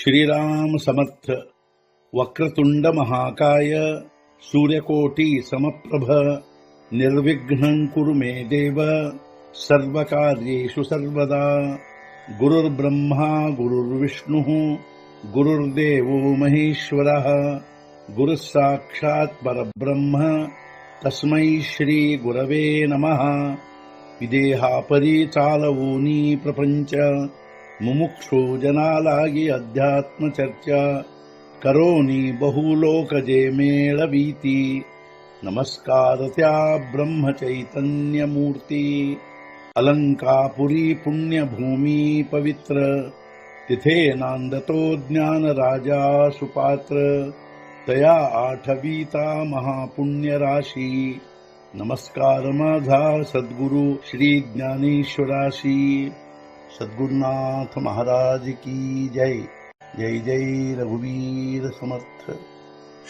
श्रीराम समर्थ. वक्रतुंड महाकाय सूर्यकोटि समप्रभ निर्विघ्नं कुरु मे देव सर्वकार्येषु सर्वदा. गुरुर्ब्रह्मा गुरुर्विष्णुः गुरुर्देवो महेश्वरः गुरुः साक्षात् परब्रह्म तस्मै श्री गुरवे नमः. विदेहापरी चालवूनी प्रपंच मुमुक्षु जनालागी अध्यात्म चर्चा करोनी बहुलोकजे मेळवीती. नमस्कार त्या ब्रह्म चैतन्य मूर्ती. अलंकापुरी पुण्यभूमी पवित्र तिथे नांदतो ज्ञान राजा सुपात्र. तया आठवीता महापुण्य राशी. नमस्कार माझा सद्गुरु श्री ज्ञानेश्वराशी. सद्गुरुनाथ महाराज की जय. जय जय रघुवीर समर्थ.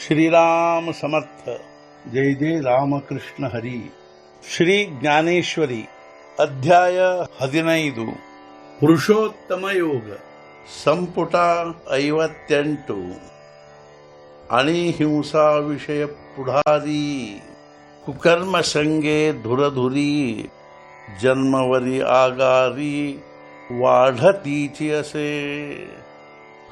श्रीराम समर्थ. जय जय रामकृष्ण हरी. ಶ್ರೀ ಜ್ಞಾನೇಶ್ವರಿ ಅಧ್ಯಾಯ 15 ಪುರುಷೋತ್ತಮ ಯೋಗ ಸಂಪುಟ 58. ಅಣಿಹಿಂಸಾ ವಿಷಯ ಪುಢಾರಿ ಕುಕರ್ಮ ಸಂಗೆ ಧುರಧುರಿ ಜನ್ಮವರಿ ಆಗಾರಿ ವಾಢತೀಚಿ ಅಸೆ.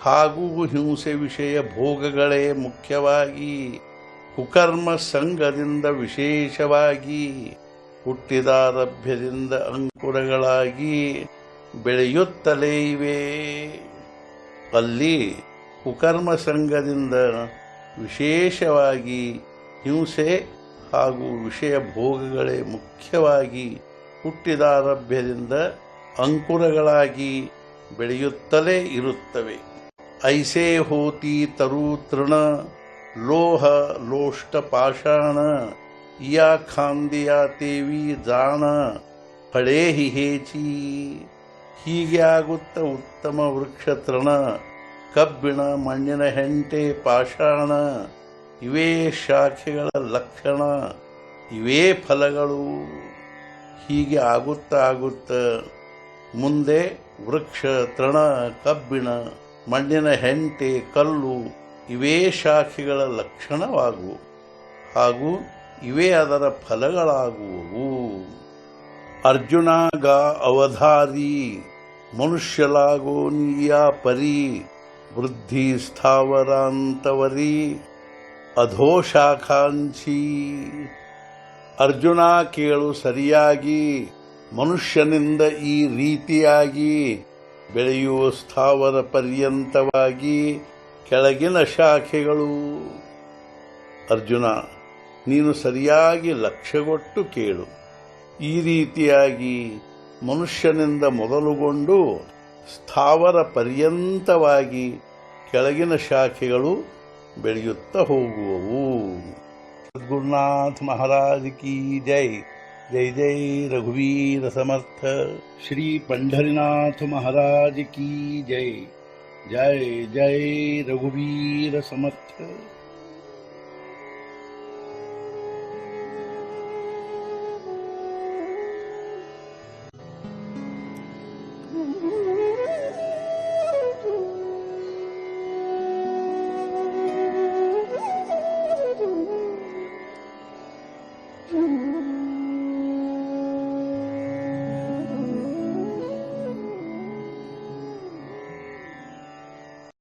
ಹಾಗೂ ಹಿಂಸೆ ವಿಷಯ ಭೋಗಗಳೇ ಮುಖ್ಯವಾಗಿ ಕುಕರ್ಮ ಸಂಘದಿಂದ ವಿಶೇಷವಾಗಿ ಹುಟ್ಟಿದಾರಭ್ಯದಿಂದ ಅಂಕುರಗಳಾಗಿ ಬೆಳೆಯುತ್ತಲೇ ಇವೆ. ಅಲ್ಲಿ ಕುಕರ್ಮ ಸಂಘದಿಂದ ವಿಶೇಷವಾಗಿ ಹಿಂಸೆ ಹಾಗೂ ವಿಷಯ ಭೋಗಗಳೇ ಮುಖ್ಯವಾಗಿ ಹುಟ್ಟಿದಾರಭ್ಯದಿಂದ ಅಂಕುರಗಳಾಗಿ ಬೆಳೆಯುತ್ತಲೇ ಇರುತ್ತವೆ. ಐಸೆ ಹೋತಿ ತರು ತೃಣ ಲೋಹ ಲೋಷ್ಟ ಪಾಷಾಣ ಯಾ ಖಾಂದಿಯಾ ತೇವಿ ಜಾಣ ಫಳೇ ಹಿಹೇಚಿ. ಹೀಗೆ ಆಗುತ್ತ ಉತ್ತಮ ವೃಕ್ಷ ತೃಣ ಕಬ್ಬಿಣ ಮಣ್ಣಿನ ಹೆಂಟೆ ಪಾಷಾಣ ಇವೇ ಶಾಖೆಗಳ ಲಕ್ಷಣ, ಇವೇ ಫಲಗಳು. ಹೀಗೆ ಆಗುತ್ತ ಮುಂದೆ ವೃಕ್ಷ ತೃಣ ಕಬ್ಬಿಣ ಮಣ್ಣಿನ ಹೆಂಟೆ ಕಲ್ಲು ಇವೇ ಶಾಖೆಗಳ ಲಕ್ಷಣವಾಗುವು ಹಾಗೂ ಇವೇ ಅದರ ಫಲಗಳಾಗುವವು. ಅರ್ಜುನಾಗ ಅವಧಾರಿ ಮನುಷ್ಯಲಾಗೋ ನೀಯಾ ಪರಿ ವೃದ್ಧಿ ಸ್ಥಾವರಾಂತವರಿ ಅಧೋಶಾಖಾಂಚಿ. ಅರ್ಜುನ ಕೇಳು ಸರಿಯಾಗಿ, ಮನುಷ್ಯನಿಂದ ಈ ರೀತಿಯಾಗಿ ಬೆಳೆಯುವ ಸ್ಥಾವರ ಪರ್ಯಂತವಾಗಿ ಕೆಳಗಿನ ಶಾಖೆಗಳು. ಅರ್ಜುನ, ನೀನು ಸರಿಯಾಗಿ ಲಕ್ಷ್ಯಗೊಟ್ಟು ಕೇಳು. ಈ ರೀತಿಯಾಗಿ ಮನುಷ್ಯನಿಂದ ಮೊದಲುಗೊಂಡು ಸ್ಥಾವರ ಪರ್ಯಂತವಾಗಿ ಕೆಳಗಿನ ಶಾಖೆಗಳು ಬೆಳೆಯುತ್ತಾ ಹೋಗುವವು. ಸದ್ಗುರುನಾಥ ಮಹಾರಾಜ ಕಿ ಜೈ. जय जय रघुवीर समर्थ. श्री पंढरीनाथ महाराज की जय. जय जय रघुवीर समर्थ.